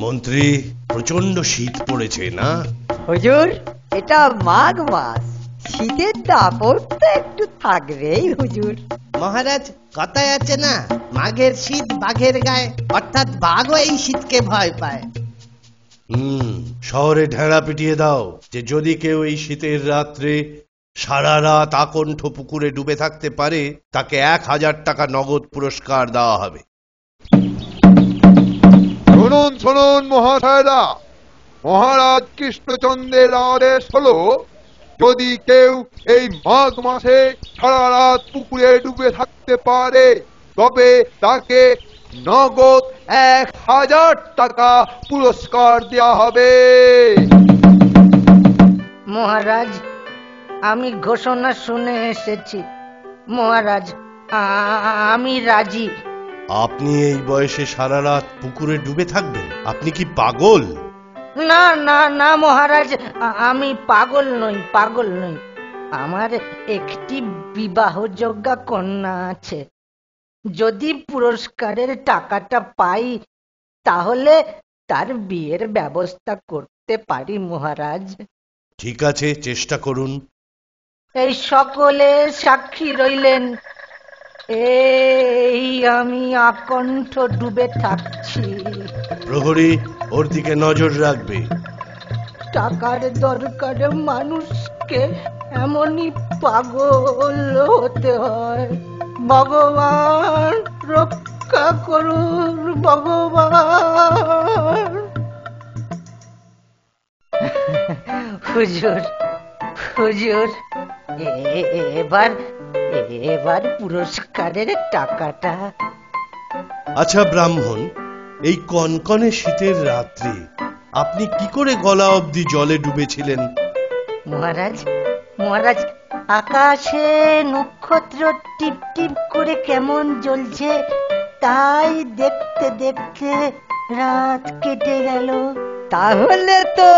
মন্ত্রী, প্রচন্ড শীত পড়েছে না? হুজুর, এটা মাঘ মাস, শীতের দাপট তো একটু থাকবেই হুজুর। মহারাজ, কথায় আছে না, মাঘের শীত বাঘের গায়ে, অর্থাৎ বাঘও এই শীতকে ভয় পায়। শহরে ঢেড়া পিটিয়ে দাও যে যদি কেউ এই শীতের রাত্রে সারা রাত আকণ্ঠ পুকুরে ডুবে থাকতে পারে তাকে 1000 টাকা নগদ পুরস্কার দেওয়া হবে। শুনুন শুনুন মহাশয়রা, মহারাজ কৃষ্ণচন্দ্রের আদেশ হলো, যদি কেউ এই মাঘ মাসে সারা রাত পুকুরে ডুবে থাকতে পারে তবে তাকে নগদ 1000 টাকা পুরস্কার দেওয়া হবে। মহারাজ, আমি ঘোষণা শুনে এসেছি। মহারাজ, আমি রাজি। আপনি এই বয়সে সারা রাত পুকুরে ডুবে থাকবেন? আপনি কি পাগল? না না না মহারাজ, আমি পাগল নই, পাগল নই। আমার একটি বিবাহযোগ্য কন্যা আছে। যদি পুরস্কারের টাকাটা পাই তাহলে তার বিয়ের ব্যবস্থা করতে পারি মহারাজ। ঠিক আছে, চেষ্টা করুন। এই সকলে সাক্ষী রইলেন, এই আমি আকণ্ঠ ডুবে থাকছি। প্রহরী ওর দিকে নজর রাখবে। টাকার দরকারে মানুষকে এমনই পাগল হতে হয়। ভগবান রক্ষা করুন, ভগবান। হুজুর, হুজুর, এবার পুরস্কারের টাকাটা। আচ্ছা ব্রাহ্মণ, এই কনকনে শীতের রাত্রে আপনি কি করে গলা অবধি জলে ডুবেছিলেন? মহারাজ, মহারাজ, আকাশে নক্ষত্র টিপ টিপ করে কেমন জ্বলছে তাই দেখতে দেখতে রাত কেটে গেল। তাহলে তো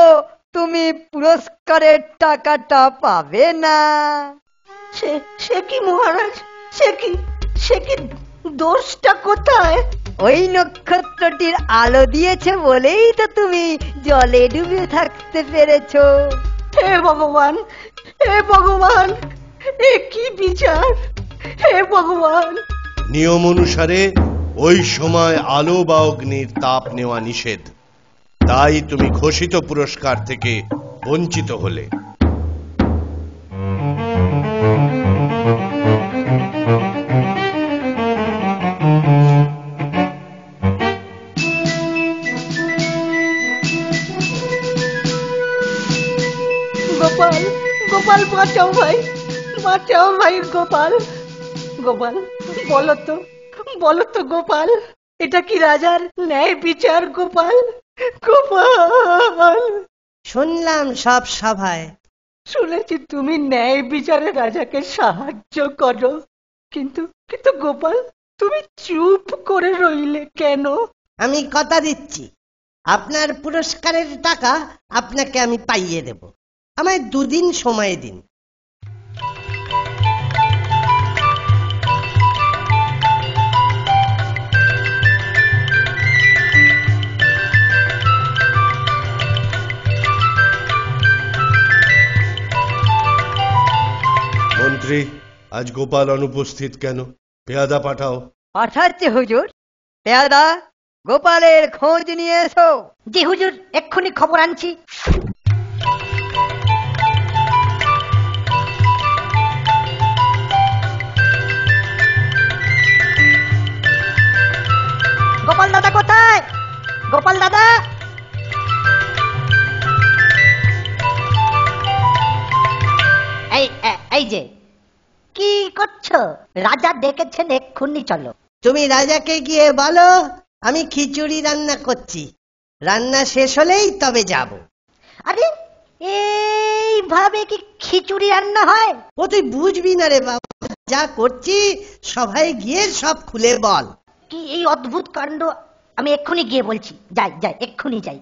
তুমি পুরস্কারের টাকাটা পাবে না। সে কি মহারাজ, সে কি দোষটা কোথায়? ওই নক্ষত্রটির আলো দিয়েছে বলেই তো তুমি জলে ডুবে থাকতে পেরেছো। হে ভগবান, হে ভগবান, এ কি বিচার! হে ভগবান! নিয়ম অনুসারে ওই সময় আলো বা অগ্নির তাপ নেওয়া নিষেধ, তাই তুমি ঘোষিত পুরস্কার থেকে বঞ্চিত হলে। গোপাল, গোপাল, বাঁচাও ভাই, বাঁচাও ভাই। গোপাল, গোপাল, বলো তো গোপাল, এটা কি রাজার ন্যায় বিচার? গোপাল, গোপাল। শুনলাম সব সভায়। শুনেছি তুমি ন্যায় বিচারে রাজাকে সাহায্য করো, কিন্তু কিন্তু গোপাল, তুমি চুপ করে রইলে কেন? আমি কথা দিচ্ছি, আপনার পুরস্কারের টাকা আপনাকে আমি পাইয়ে দেব। আমায় 2 দিন সময় দিন। মন্ত্রী, আজ গোপাল অনুপস্থিত কেন? পেয়াদা পাঠাও। পাঠাচ্ছে হুজুর। পেয়াদা, গোপালের খোঁজ নিয়ে এসো। জি হুজুর, এক্ষুনি খবর আনছি। গোপাল দাদা কোথায়? গোপাল দাদা! এই যে, কি করছো? রাজা ডেকেছেন, এক্ষুনি চলো। তুমি রাজাকে গিয়ে বলো আমি খিচুড়ি রান্না করছি, রান্না শেষ হলেই তবে যাব। আরে, এইভাবে কি খিচুড়ি রান্না হয়? ও তুই বুঝবি না রে বাবা, যা করছি সবাই গিয়ে সব খুলে বল। কি এই অদ্ভুত কাণ্ড! আমি এক্ষুনি গিয়ে বলছি। যাই যাই, এক্ষুনি যাই।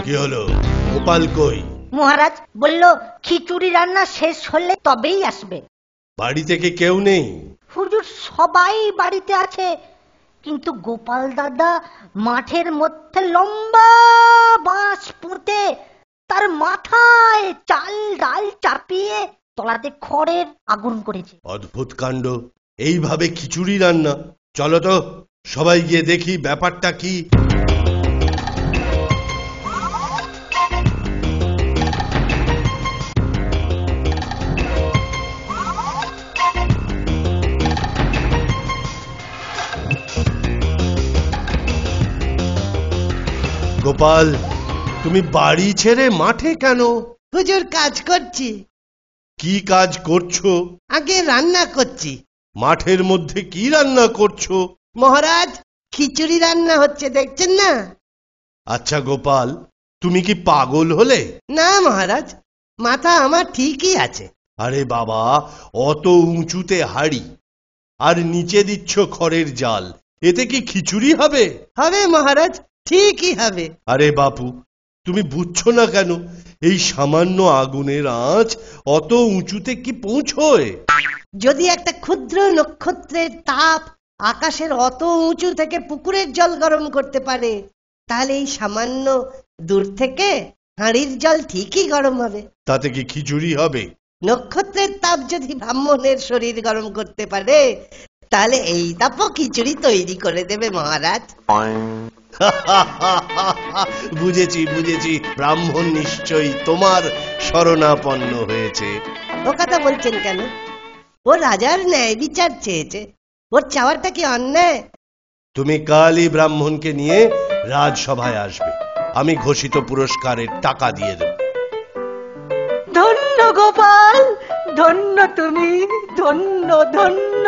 কি হলো? গোপাল কই? মহারাজ বলল খিচুড়ি রান্না শেষ হলে তবেই আসবে। বাড়ি থেকে কেউ নেই? হুজুর সবাই বাড়িতে আছে, কিন্তু গোপাল দাদা মাঠের মধ্যে লম্বা বাঁশ পুঁতে তার মাথায় চাল ডাল চাপিয়ে তলাতে খড়ের আগুন করেছে। অদ্ভুত কাণ্ড, এইভাবে খিচুড়ি রান্না? চলো তো সবাই গিয়ে দেখি ব্যাপারটা কি। গোপাল, তুমি বাড়ি ছেড়ে মাঠে কেন? হুজুর, কাজ করছি। কি কাজ করছো? আগে রান্না করছি। মাঠের মধ্যে কি রান্না করছো? মহারাজ, খিচুড়ি রান্না হচ্ছে, দেখছেন না? আচ্ছা গোপাল, তুমি কি পাগল হলে? না মহারাজ, মাথা আমার ঠিকই আছে। আরে বাবা, অত উঁচুতে হাড়ি আর নিচে দিচ্ছ খড়ের জাল, এতে কি খিচুড়ি হবে? হবে মহারাজ, ঠিকই হবে। আরে বাপু, তুমি বুঝছো না কেন? এই সামান্য আগুনের আঁচ অত উঁচুতে কি পৌঁছয়? যদি একটা ক্ষুদ্র নক্ষত্রের তাপ আকাশের অত উঁচু থেকে পুকুরের জল গরম করতে পারে, তাহলে এই সামান্য দূর থেকে হাঁড়ির জল ঠিকই গরম হবে। তাতে কি খিচুড়ি হবে? নক্ষত্রের তাপ যদি ব্রাহ্মণের শরীর গরম করতে পারে, তাহলে এই তাপও খিচুড়ি তৈরি করে দেবে মহারাজ। বুঝেছি বুঝেছি, ব্রাহ্মণ নিশ্চয়ই তোমার শরণাপন্ন হয়েছে। ও কথা বলছেন কেন? ও রাজার ন্যায় বিচার চেয়েছে, ওর চাওয়াটা কি অন্যায়? তুমি কালই ব্রাহ্মণকে নিয়ে রাজসভায় আসবে, আমি ঘোষিত পুরস্কারের টাকা দিয়ে দেব। ধন্য গোপাল, ধন্য তুমি, ধন্য ধন্য।